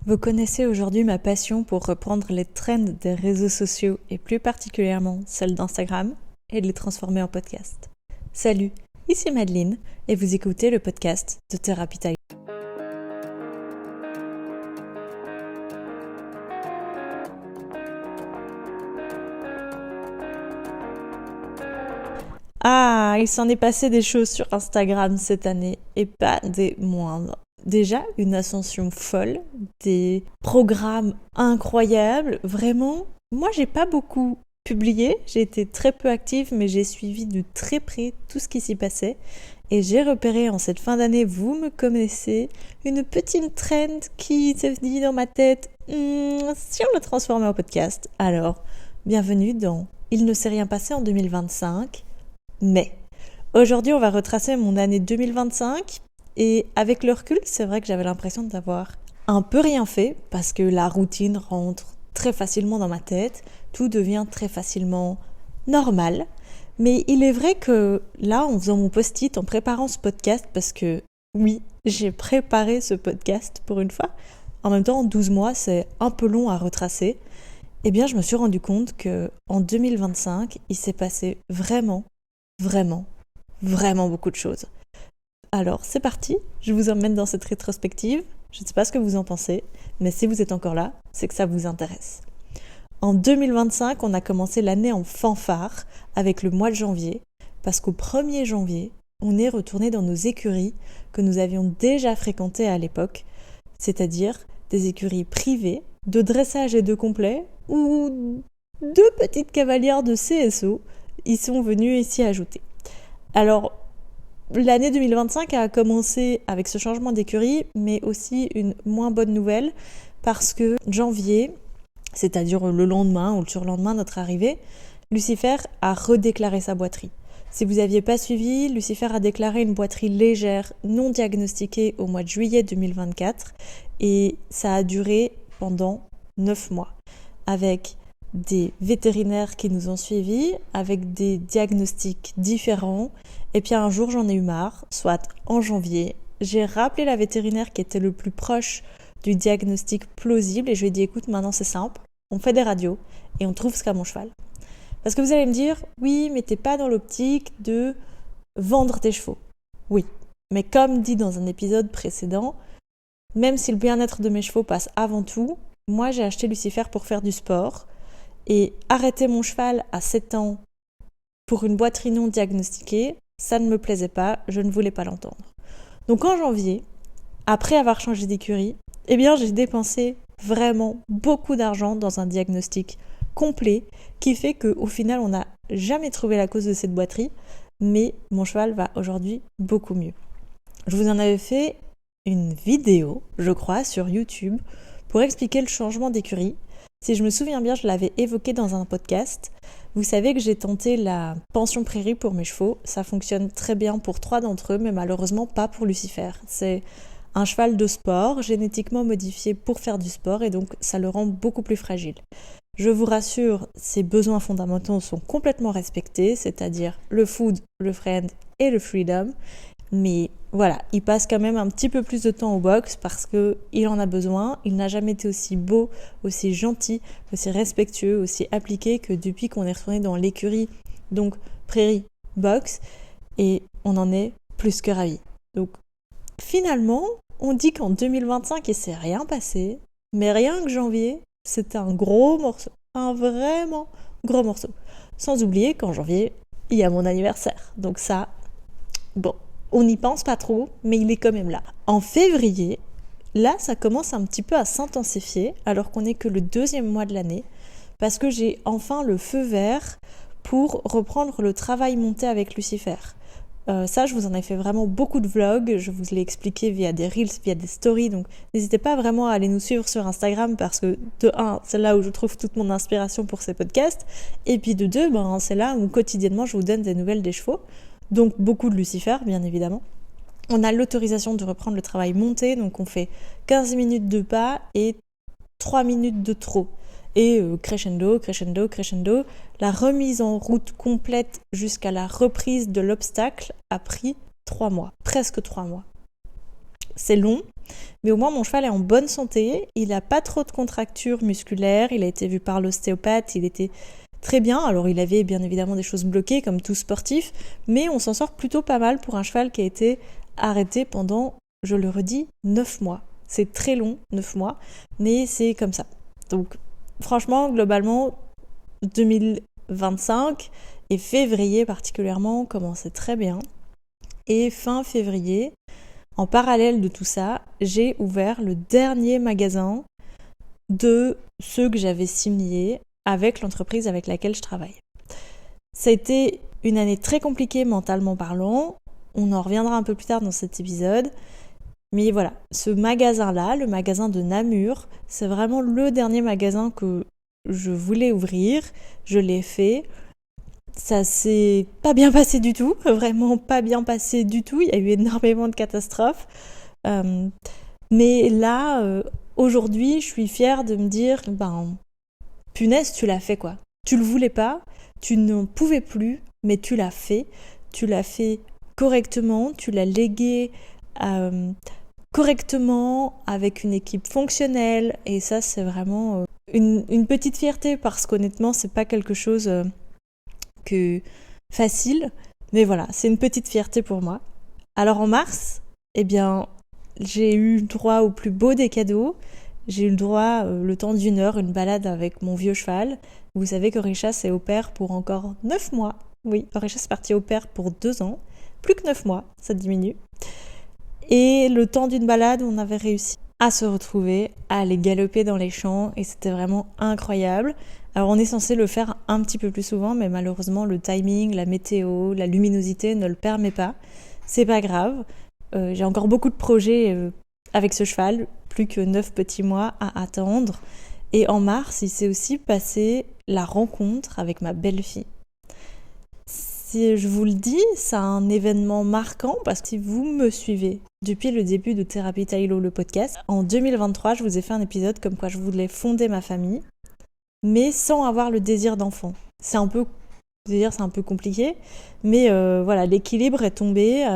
Vous connaissez aujourd'hui ma passion pour reprendre les trends des réseaux sociaux et plus particulièrement celle d'Instagram et de les transformer en podcast. Salut, ici Madeleine et vous écoutez le podcast de Thérapie Taille. Ah, il s'en est passé des choses sur Instagram cette année et pas des moindres. Déjà, une ascension folle, des programmes incroyables, vraiment. Moi, j'ai pas beaucoup publié, j'ai été très peu active, mais j'ai suivi de très près tout ce qui s'y passait. Et j'ai repéré en cette fin d'année, vous me connaissez, une petite trend qui s'est dit dans ma tête, si on le transformait en podcast. Alors, bienvenue dans Il ne s'est rien passé en 2025, mais aujourd'hui, on va retracer mon année 2025. Et avec le recul, c'est vrai que j'avais l'impression d'avoir un peu rien fait parce que la routine rentre très facilement dans ma tête, tout devient très facilement normal. Mais il est vrai que là, en faisant mon post-it, en préparant ce podcast, parce que oui, j'ai préparé ce podcast pour une fois, en même temps, 12 mois, c'est un peu long à retracer, eh bien, je me suis rendu compte qu'en 2025, il s'est passé vraiment beaucoup de choses. Alors, c'est parti, je vous emmène dans cette rétrospective. Je ne sais pas ce que vous en pensez, mais si vous êtes encore là, c'est que ça vous intéresse. En 2025, on a commencé l'année en fanfare avec le mois de janvier, parce qu'au 1er janvier, on est retourné dans nos écuries que nous avions déjà fréquentées à l'époque, c'est-à-dire des écuries privées, de dressage et de complet, où deux petites cavalières de CSO y sont venues s'y ajouter. Alors, l'année 2025 a commencé avec ce changement d'écurie, mais aussi une moins bonne nouvelle, parce que janvier, c'est-à-dire le lendemain ou le surlendemain de notre arrivée, Lucifer a redéclaré sa boiterie. Si vous n'aviez pas suivi, Lucifer a déclaré une boiterie légère, non diagnostiquée au mois de juillet 2024, et ça a duré pendant 9 mois, avec des vétérinaires qui nous ont suivis, avec des diagnostics différents. Et puis un jour, j'en ai eu marre, soit en janvier, j'ai rappelé la vétérinaire qui était le plus proche du diagnostic plausible et je lui ai dit, écoute, maintenant c'est simple, on fait des radios et on trouve ce qu'a mon cheval. Parce que vous allez me dire, oui, mais t'es pas dans l'optique de vendre tes chevaux. Oui, mais comme dit dans un épisode précédent, même si le bien-être de mes chevaux passe avant tout, moi j'ai acheté Lucifer pour faire du sport. Et arrêter mon cheval à 7 ans pour une boiterie non diagnostiquée, ça ne me plaisait pas, je ne voulais pas l'entendre. Donc en janvier, après avoir changé d'écurie, eh bien j'ai dépensé vraiment beaucoup d'argent dans un diagnostic complet qui fait qu'au final on n'a jamais trouvé la cause de cette boiterie, mais mon cheval va aujourd'hui beaucoup mieux. Je vous en avais fait une vidéo, je crois, sur YouTube pour expliquer le changement d'écurie. Si je me souviens bien, je l'avais évoqué dans un podcast. Vous savez que j'ai tenté la pension prairie pour mes chevaux. Ça fonctionne très bien pour 3 d'entre eux, mais malheureusement pas pour Lucifer. C'est un cheval de sport, génétiquement modifié pour faire du sport, et donc ça le rend beaucoup plus fragile. Je vous rassure, ses besoins fondamentaux sont complètement respectés, c'est-à-dire le food, le friend et le freedom. Mais voilà, il passe quand même un petit peu plus de temps au box parce qu'il en a besoin. Il n'a jamais été aussi beau, aussi gentil, aussi respectueux, aussi appliqué que depuis qu'on est retourné dans l'écurie, donc prairie, box, et on en est plus que ravis. Donc finalement, on dit qu'en 2025 il s'est rien passé, mais rien que janvier, c'était un gros morceau, un vraiment gros morceau. Sans oublier qu'en janvier, il y a mon anniversaire. Donc ça, bon. On n'y pense pas trop, mais il est quand même là. En février, là, ça commence un petit peu à s'intensifier, alors qu'on n'est que le 2e mois de l'année, parce que j'ai enfin le feu vert pour reprendre le travail monté avec Lucifer. Ça, je vous en ai fait vraiment beaucoup de vlogs, je vous l'ai expliqué via des reels, via des stories, donc n'hésitez pas vraiment à aller nous suivre sur Instagram, parce que de 1, c'est là où je trouve toute mon inspiration pour ces podcasts, et puis de 2, c'est là où quotidiennement je vous donne des nouvelles des chevaux. Donc beaucoup de Lucifer, bien évidemment. On a l'autorisation de reprendre le travail monté, donc on fait 15 minutes de pas et 3 minutes de trot. Et crescendo, la remise en route complète jusqu'à la reprise de l'obstacle a pris 3 mois, presque 3 mois. c'est long, mais au moins mon cheval est en bonne santé, il n'a pas trop de contractures musculaires, il a été vu par l'ostéopathe, il était très bien. Alors il avait bien évidemment des choses bloquées comme tout sportif, mais on s'en sort plutôt pas mal pour un cheval qui a été arrêté pendant, je le redis, 9 mois. C'est très long, 9 mois, mais c'est comme ça. Donc franchement, globalement, 2025 et février particulièrement commençaient très bien. Et fin février, en parallèle de tout ça, j'ai ouvert le dernier magasin de ceux que j'avais signés avec l'entreprise avec laquelle je travaille. Ça a été une année très compliquée mentalement parlant, on en reviendra un peu plus tard dans cet épisode, mais voilà, ce magasin-là, le magasin de Namur, c'est vraiment le dernier magasin que je voulais ouvrir, je l'ai fait, ça s'est pas bien passé du tout, vraiment pas bien passé du tout, il y a eu énormément de catastrophes, mais là, aujourd'hui, je suis fière de me dire, punaise, tu l'as fait quoi. Tu le voulais pas, tu n'en pouvais plus, mais tu l'as fait correctement, tu l'as légué correctement avec une équipe fonctionnelle et ça c'est vraiment une petite fierté parce qu'honnêtement c'est pas quelque chose que facile, mais voilà, c'est une petite fierté pour moi. Alors en mars, j'ai eu droit au plus beau des cadeaux. J'ai eu le droit, le temps d'1 heure, une balade avec mon vieux cheval. Vous savez qu'Orichas est au pair pour encore 9 mois. Oui, Orichas est parti au pair pour 2 ans. Plus que 9 mois, ça diminue. Et le temps d'une balade, on avait réussi à se retrouver, à aller galoper dans les champs. Et c'était vraiment incroyable. Alors on est censé le faire un petit peu plus souvent, mais malheureusement le timing, la météo, la luminosité ne le permet pas. C'est pas grave. J'ai encore beaucoup de projets avec ce cheval, plus que 9 petits mois à attendre. Et en mars, il s'est aussi passé la rencontre avec ma belle-fille. Si je vous le dis, c'est un événement marquant parce que si vous me suivez depuis le début de Thérapie Taïlo, le podcast, en 2023, je vous ai fait un épisode comme quoi je voulais fonder ma famille, mais sans avoir le désir d'enfant. C'est un peu compliqué, mais voilà, l'équilibre est tombé.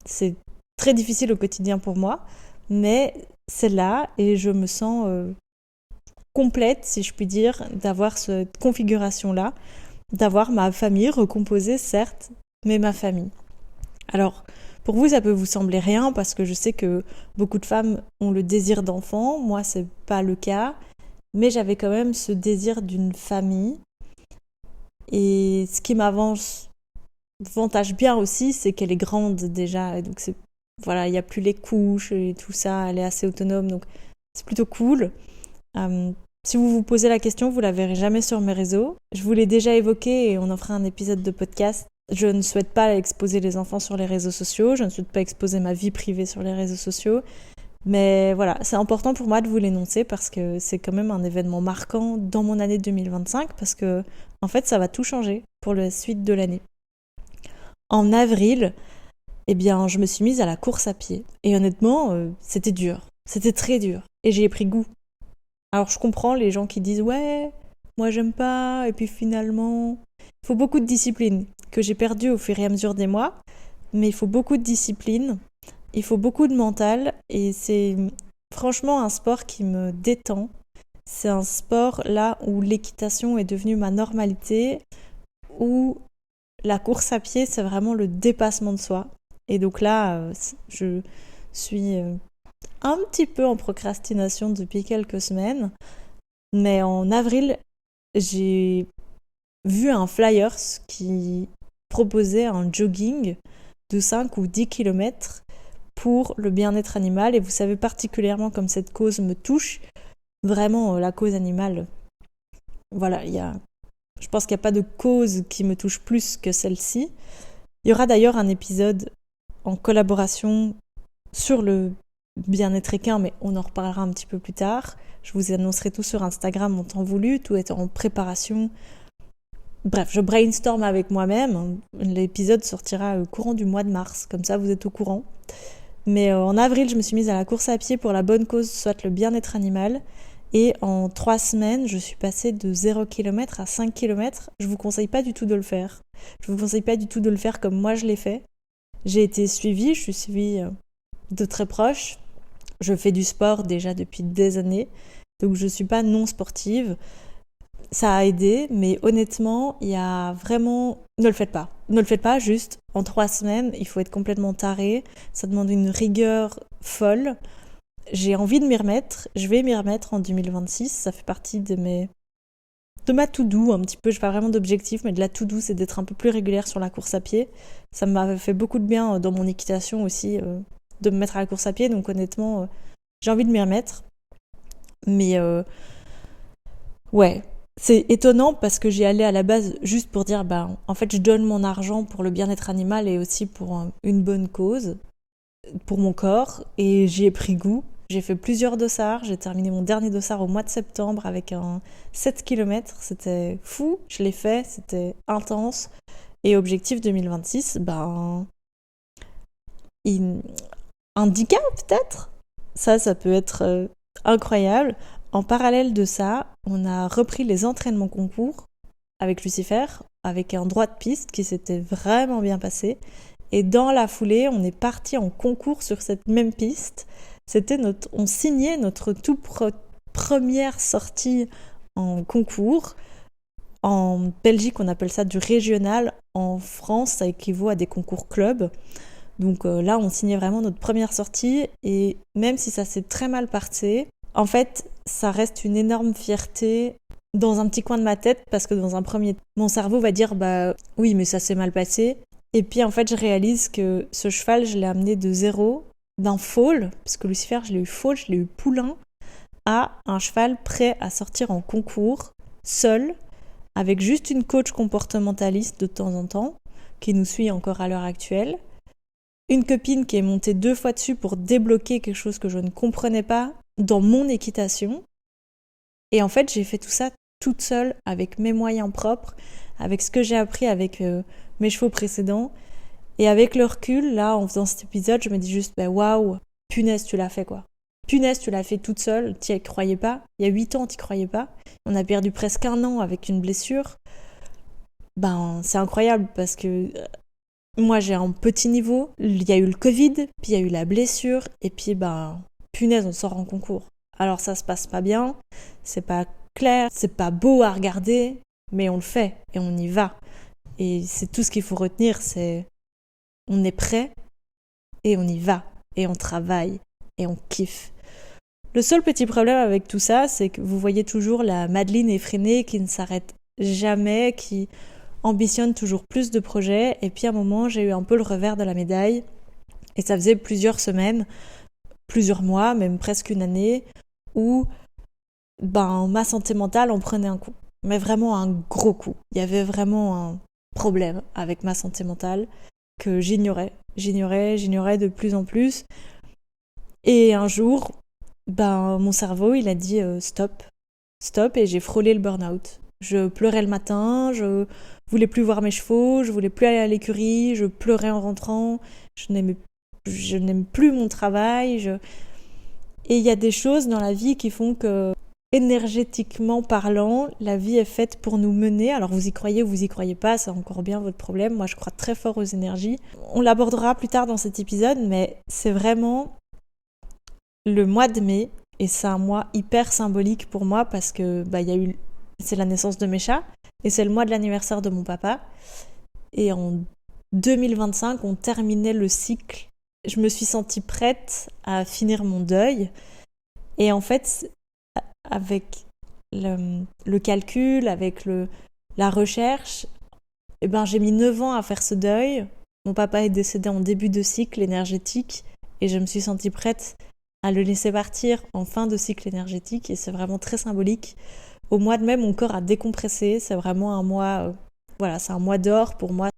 C'est très difficile au quotidien pour moi, mais c'est là et je me sens complète, si je puis dire, d'avoir cette configuration-là, d'avoir ma famille recomposée, certes, mais ma famille. Alors, pour vous, ça peut vous sembler rien parce que je sais que beaucoup de femmes ont le désir d'enfant. Moi, c'est pas le cas, mais j'avais quand même ce désir d'une famille. Et ce qui m'avantage bien aussi, c'est qu'elle est grande déjà. Et donc, voilà, il n'y a plus les couches et tout ça, elle est assez autonome, donc c'est plutôt cool. Si vous vous posez la question, vous la verrez jamais sur mes réseaux. Je vous l'ai déjà évoqué et on en fera un épisode de podcast. Je ne souhaite pas exposer les enfants sur les réseaux sociaux, je ne souhaite pas exposer ma vie privée sur les réseaux sociaux. Mais voilà, c'est important pour moi de vous l'énoncer parce que c'est quand même un événement marquant dans mon année 2025 parce que, en fait, ça va tout changer pour la suite de l'année. En avril, je me suis mise à la course à pied. Et honnêtement, c'était dur. C'était très dur. Et j'y ai pris goût. Alors je comprends les gens qui disent « Ouais, moi j'aime pas », et puis finalement... Il faut beaucoup de discipline, que j'ai perdu au fur et à mesure des mois, mais il faut beaucoup de discipline, il faut beaucoup de mental, et c'est franchement un sport qui me détend. C'est un sport là où l'équitation est devenue ma normalité, où la course à pied c'est vraiment le dépassement de soi. Et donc là, je suis un petit peu en procrastination depuis quelques semaines, mais en avril, j'ai vu un flyers qui proposait un jogging de 5 ou 10 km pour le bien-être animal. Et vous savez particulièrement comme cette cause me touche, vraiment la cause animale. Voilà, je pense qu'il n'y a pas de cause qui me touche plus que celle-ci. Il y aura d'ailleurs un épisode en collaboration sur le bien-être équin, mais on en reparlera un petit peu plus tard. Je vous annoncerai tout sur Instagram en temps voulu, tout est en préparation. Bref, je brainstorm avec moi-même. L'épisode sortira au courant du mois de mars, comme ça vous êtes au courant. Mais en avril, je me suis mise à la course à pied pour la bonne cause, soit le bien-être animal. Et en 3 semaines, je suis passée de 0 km à 5 km. Je vous conseille pas du tout de le faire. Je vous conseille pas du tout de le faire comme moi je l'ai fait. J'ai été suivie, je suis suivie de très proche. Je fais du sport déjà depuis des années, donc je suis pas non sportive. Ça a aidé, mais honnêtement, il y a vraiment... Ne le faites pas. Ne le faites pas, juste en 3 semaines, il faut être complètement taré. Ça demande une rigueur folle. J'ai envie de m'y remettre. Je vais m'y remettre en 2026. Ça fait partie de ma to-do un petit peu. Je n'ai pas vraiment d'objectif, mais de la to-do, c'est d'être un peu plus régulière sur la course à pied. Ça m'a fait beaucoup de bien dans mon équitation aussi, de me mettre à la course à pied. Donc honnêtement, j'ai envie de m'y remettre. Mais ouais... C'est étonnant parce que j'y allais à la base juste pour dire en fait je donne mon argent pour le bien-être animal et aussi pour une bonne cause, pour mon corps, et j'y ai pris goût. J'ai fait plusieurs dossards, j'ai terminé mon dernier dossard au mois de septembre avec un 7 km, c'était fou, je l'ai fait, c'était intense. Et objectif 2026, un 10K peut-être. Ça peut être incroyable. En parallèle de ça, on a repris les entraînements concours avec Lucifer, avec un droit de piste qui s'était vraiment bien passé. Et dans la foulée, on est parti en concours sur cette même piste. On signait notre première sortie en concours. En Belgique, on appelle ça du régional. En France, ça équivaut à des concours clubs. Donc là, on signait vraiment notre première sortie. Et même si ça s'est très mal passé, en fait, ça reste une énorme fierté dans un petit coin de ma tête parce que dans un premier temps, mon cerveau va dire oui, mais ça s'est mal passé. Et puis en fait, je réalise que ce cheval, je l'ai amené de zéro, d'un foal, parce que Lucifer, je l'ai eu foal, je l'ai eu poulain, à un cheval prêt à sortir en concours, seul, avec juste une coach comportementaliste de temps en temps, qui nous suit encore à l'heure actuelle. Une copine qui est montée 2 fois dessus pour débloquer quelque chose que je ne comprenais pas dans mon équitation. Et en fait, j'ai fait tout ça toute seule, avec mes moyens propres, avec ce que j'ai appris avec mes chevaux précédents. Et avec le recul, là, en faisant cet épisode, je me dis juste, waouh, punaise, tu l'as fait quoi. Punaise, tu l'as fait toute seule, t'y croyais pas. Il y a 8 ans, t'y croyais pas. On a perdu presque 1 an avec une blessure. C'est incroyable parce que moi, j'ai un petit niveau. Il y a eu le Covid, puis il y a eu la blessure, et puis punaise, on sort en concours. Alors ça se passe pas bien, c'est pas clair, c'est pas beau à regarder, mais on le fait et on y va. Et c'est tout ce qu'il faut retenir, c'est on est prêt et on y va et on travaille et on kiffe. Le seul petit problème avec tout ça, c'est que vous voyez toujours la Madeleine effrénée qui ne s'arrête jamais, qui ambitionne toujours plus de projets, et puis à un moment j'ai eu un peu le revers de la médaille et ça faisait plusieurs semaines, plusieurs mois, même presque une année, où ma santé mentale en prenait un coup. Mais vraiment un gros coup. Il y avait vraiment un problème avec ma santé mentale que j'ignorais. J'ignorais de plus en plus. Et un jour, mon cerveau, il a dit stop, et j'ai frôlé le burn-out. Je pleurais le matin, je voulais plus voir mes chevaux, je voulais plus aller à l'écurie, je pleurais en rentrant, je n'aime plus mon travail. Et il y a des choses dans la vie qui font que, énergétiquement parlant, la vie est faite pour nous mener. Alors vous y croyez ou vous y croyez pas, c'est encore bien votre problème. Moi, je crois très fort aux énergies. On l'abordera plus tard dans cet épisode, mais c'est vraiment le mois de mai, et c'est un mois hyper symbolique pour moi parce que c'est la naissance de mes chats, et c'est le mois de l'anniversaire de mon papa. Et en 2025, on terminait le cycle. Je me suis sentie prête à finir mon deuil. Et en fait, avec le calcul, avec la recherche, j'ai mis 9 ans à faire ce deuil. Mon papa est décédé en début de cycle énergétique et je me suis sentie prête à le laisser partir en fin de cycle énergétique, et c'est vraiment très symbolique. Au mois de mai, mon corps a décompressé. C'est vraiment un mois... c'est un mois d'or pour moi.